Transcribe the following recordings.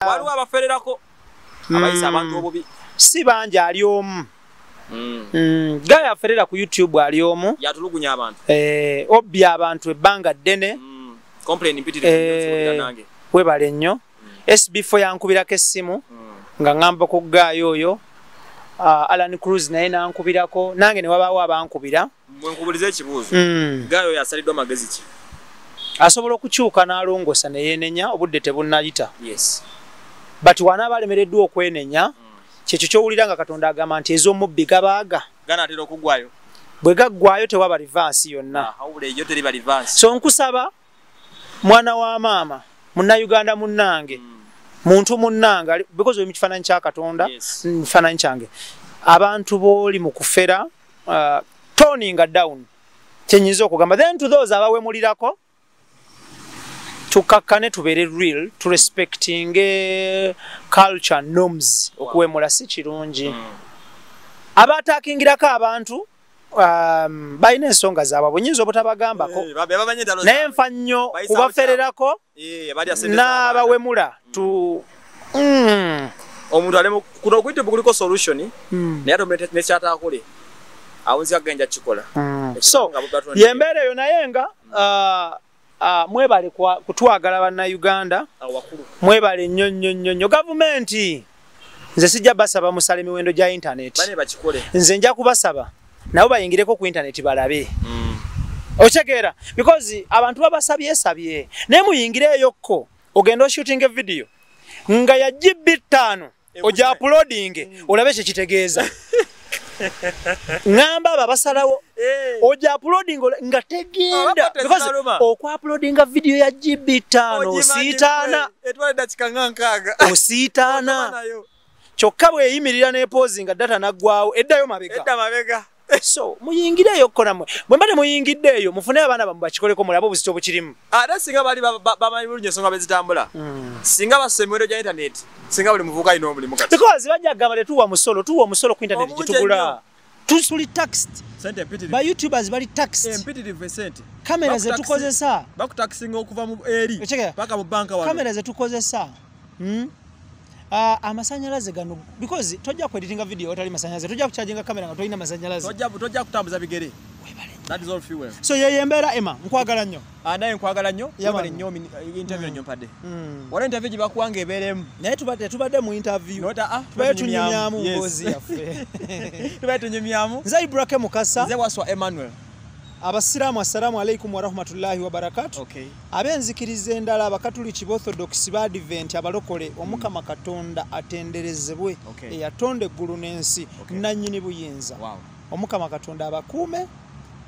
waliwo abafererako abayisa abantu obubi si bangi ali omu Gaya aferera ku YouTube ali omu yatulugunya abantu obbi abantu ebbanga ddene complain mpitire nange webale nnyo SB4 yankubirako essimu nga ngamba ku Gaya oyo Alan Cruz naye nankubirako nange ne wabaawo abankubira mwenkubulize ekibuuzo Gaya oyo asaliddwa magezi ki asobola okukyuka n'alongosa ne yeenenya obudde tebunnayita yes but wanaaba alemereddwa okwenenya kyekyo kyowulira nga Katonda agamba nti ez'omubbi gabaaga ganaatera okuggwayo bwe gaggwayo tewaba reverse yonna eyo teriba reverse so nkusaba mwana wa maama munnayuganda munnange muntu munnanga because of kifaananyi kya Katonda kifaananyi kyange abantu booli mu kufera toninga down kyenyinza okugamba then to those abawemulirako tukakkane tubeere real to respecting culture norms okuwemula si kirungi abatakingirako abantu balina ensonga zaabwe bwenyinza obutabagambako naye nfa nnyo kubafererako n'abawemula omuntu ali kuno okuyita kuliko solution naye ate nekyatakole awunzi agenda kikola so yembeera eyo naye nga mwebale kutwagala bannayuganda mwebale nnyo gavumenti nze sijja basaba musala emiwendo gya internet nze nja kubasaba nabo bayingireko ku internet balabe ochekeera because abantu babasabye naye muyingireyokko ogenda shooting video nga ya GB 5 oja uploading olabe kye kitegeeza ngamba babasalawo oja uploading nga tegenda because okwa-uploadinga video ya GB 5 osiitaana etwale dakika nkaga osiitaana kyokka bweyimirira ne pose nga data naggwawo eddayo mabega so muyingireyo namwe bwe mbate muyingiddeeyo mufune abaana bamwe bakikoleko mulabe obuzito bukirimu ate singa bali bamanyi bulungi ensonga bezitambula singa basemiwendo gya internet singa buli muvuka alina omulimu kati because bajja gamba tetuwa musolo ku internet gitugula tuli taxed ba YouTubers bali taxed kamera zetukozesa bakutaxinga okuva mu eri paka mu banka wano kamera zetukozesa amasanyalaze gano because tojja kueditinga video otali masanyalaze tojja kucharginga kamera nga tolina masanyalaze tojja kutambuza bigere that is all fuel so yeyembera Emma nkwagala nnyo naye nkwagala nnyo yabale nnyo interview nnyo padde wala interview gibakuwanga eberemu naye tubadde mu interview tunyumyamu ngozi yaffe tunyumyamu nze Ibrah mukasa nze waswa Emmanuel abasiraamu assalamu alaikum wa rahmatullahi wa barakatuh abenzikiriza endala abakatuliki orthodox ba advent abalokole omukama Katonda atenderezebwe eyatonda eggulu n'ensi nannyini buyinza omukama Katonda abakuume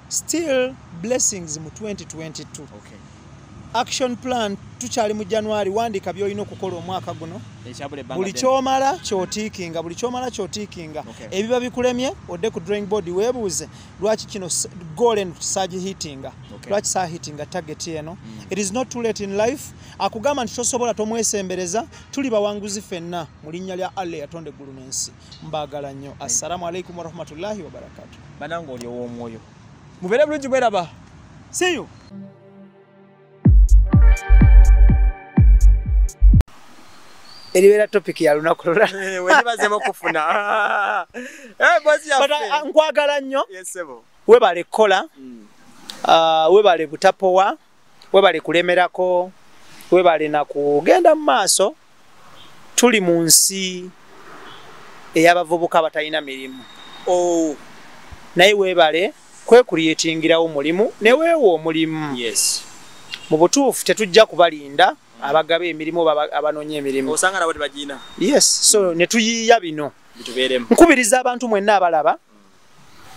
still blessings mu 2022 action plan tukyali mu January wandika by'olina okukola omwaka guno buli kyomala kyotiikinga ebiba bikulemye odde ku drawing board weebuuze lwaki kino goal and surge hittinga lwaki saa hittinga target eno it is not too late in life akugamba nti tosobola tomwesembereza tuli bawanguzi ffenna mu linnya lya Allah yatonda eggulu n'ensi mbaagala nnyo assalamu alaikum wa rahmatullahi wa barakatuh banange oli ow'omwoyo mubeere bulungi mweraba see you eribeera topic ya lunaku lulala webazemo kufuna bosi ya nkwagala nnyo yesebo webale kola webale butapowa webale kulemerako webale na kugenda mu maaso tuli mu nsi ey'abavubuka batalina mirimu naye webale kwekuliyetingirawo mulimu ne weewa omulimu mu butuufu tetujja kubalinda abagaba emirimu abanoonya emirimu osanga nabo tebagina so ne tuyiiya bino bitubeeremu nkubiriza abantu mwenna abalaba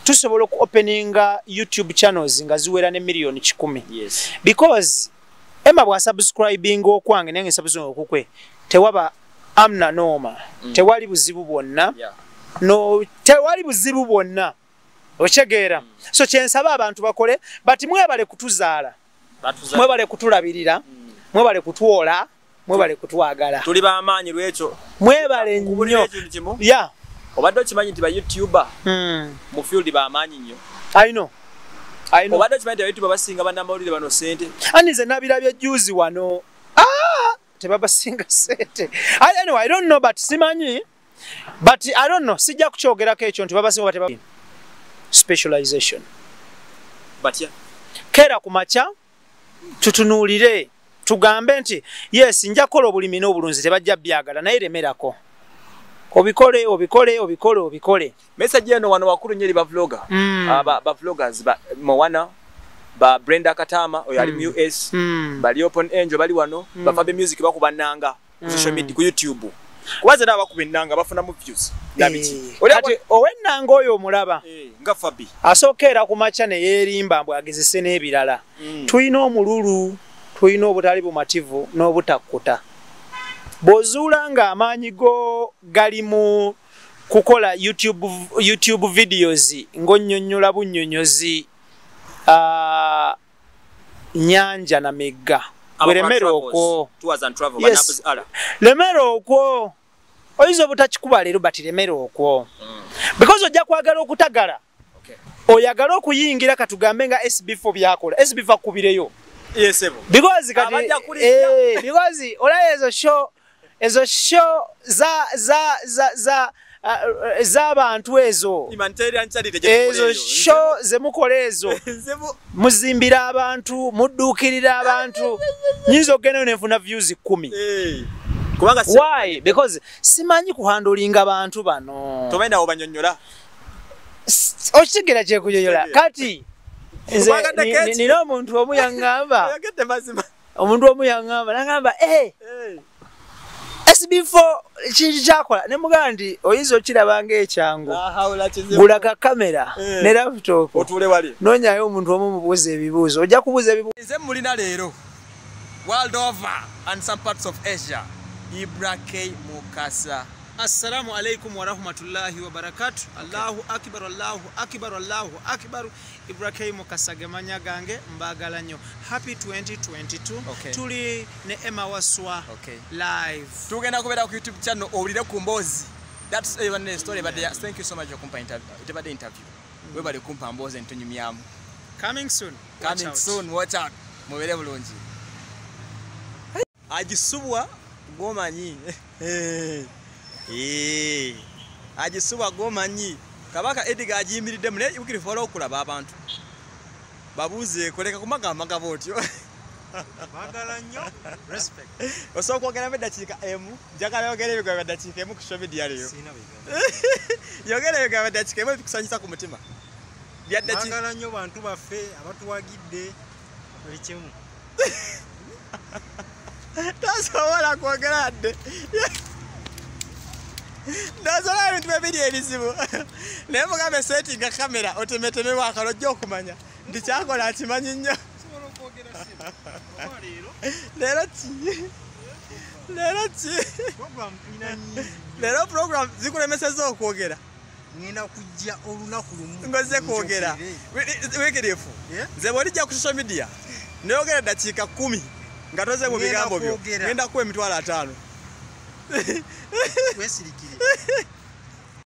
tusobola openinga YouTube channels nga ziwera ne million 10 because Emma bwa subscribing okwange nange subscribe okukwe tewaba amna noma tewali buzibu bwonna tewali buzibu bwonna ochegeera so kyensaba abantu bakole but mwebale kutuzaala mwebale kutulabirira mwebale kutwola mwebale kutwagala tuli bamaanyi lwekyo mwebale nnyo obadde okimanyi nti ba YouTuber mu field bamaanyi nnyo I know obadde okimanyi nti ba YouTuber basinga bannamawulire bano sente anize nabirabye juzi wano tebabasinga sente. Anyway, I don't know but simanyi. But I don't know. Sijja kuchogerako ekyo nti babasinga teba specialization. But yeah. Kera ku macha tutunuulire tugambe nti yes nja kola obulimi n'obulunzi tebajja byagala naye lemerako. Obikole. Message eno wano wakulu nyeri ba vlogger. Ba vloggers ba Moana ba Brenda Katama oyo ali mu US bali Open Angel bali wano ba Fabe Music bakubananga ku social media ku YouTube. Kubaza na bakubinanga bafuna mu views. Nabiki. Kati owennanga oyo omulaba. Nga Fabi. Asookera ku macha ne yerimba mbwe agezese n'ebirala. Tuyina omululu, tuyina obutali bumativu n'obutakkuta. Bozuula nga amaanyi go gali mu kukola YouTube videos ng'onnyonnyola bunnyonnyozi nyanja na mega. Lemera okwo. Tours and travel Yes. Lemera okwo. Oyizo butakikuba leero bati lemera okwo. Because ojja kwagala okutagala. Okay. Oyagala okuyingira katugambe nga SB4 byakola. SB4 akubireyo. Yes, ebo. Because kati because ezo show za bantu ezo. Humanitarian charity ezo show ze mukola ezo. Muzimbira abantu, mudduukirira abantu. Nyinza okugenda nefuna views 10. Why? Because simanyi kuhandolinga abantu bano. Tomenda obanyonnyola. Okigera kye kuyoyola. Kati nina omuntu omu yaŋŋamba. Omuntu omu yaŋŋamba n'agamba SB4 kintu kyakola ne mugamba nti oyinza okirabanga ekyangu. Gula ka kamera ne laptop. Otuule wali. Noonyayo omuntu omu mubuuza ebibuuzo. Ojja kubuuza ebibuuzo. Nze mulina leero. World over and some parts of Asia. Ibrah Mukasa. Assalamu alaikum wa rahmatullahi wa barakatuh. Allahu akbar, Allahu akbar, Allahu akbar. Ibrah Mukasa gemanya gange mbagala nnyo. Happy 2022. Okay. Tuli ne Emma Waswa live. Tugenda kubeera ku YouTube channel owulire ku Mbozi. That's even a story but thank you so much for kumpa interview. We bali kumpa Mbozi ntunyumyamu. Coming soon. Coming soon. Watch out. Mubere bulungi. Agisubwa gomanyi. Agisubwa gomanyi. Kabaka Edgar ajimiridde mune yukiri follow okulaba abantu. Babuze koleka kumagamba gabotyo. Bagala nnyo. Respect. Osobola kwogera meddakiika emu. Njagala yogera ebigambo meddakiika emu ku social media leero. Sina bigambo. Yogera ebigambo meddakiika emu bikusanyusa ku mutima. Byaddakiika. Bagala nnyo bantu baffe abatuwagidde buli kimu. Tasobola kwogera dde. Nazola ebintu bibiri ebizibu. Naye mugambe settinga kamera otemetemebwa akalo ojja okumanya. Ndi kyakola akimanyi nnyo. Leero program zikulemeseza okwogera. Ngenda kujja olunaku lumu. Ngoze kwogera. Weekerefu. Nze bw'olijja ku social media. Nayogera dakiika 10. Nga toze mu bigambo byo. Ngenda kuwa emitwalo 5. Wesirikire.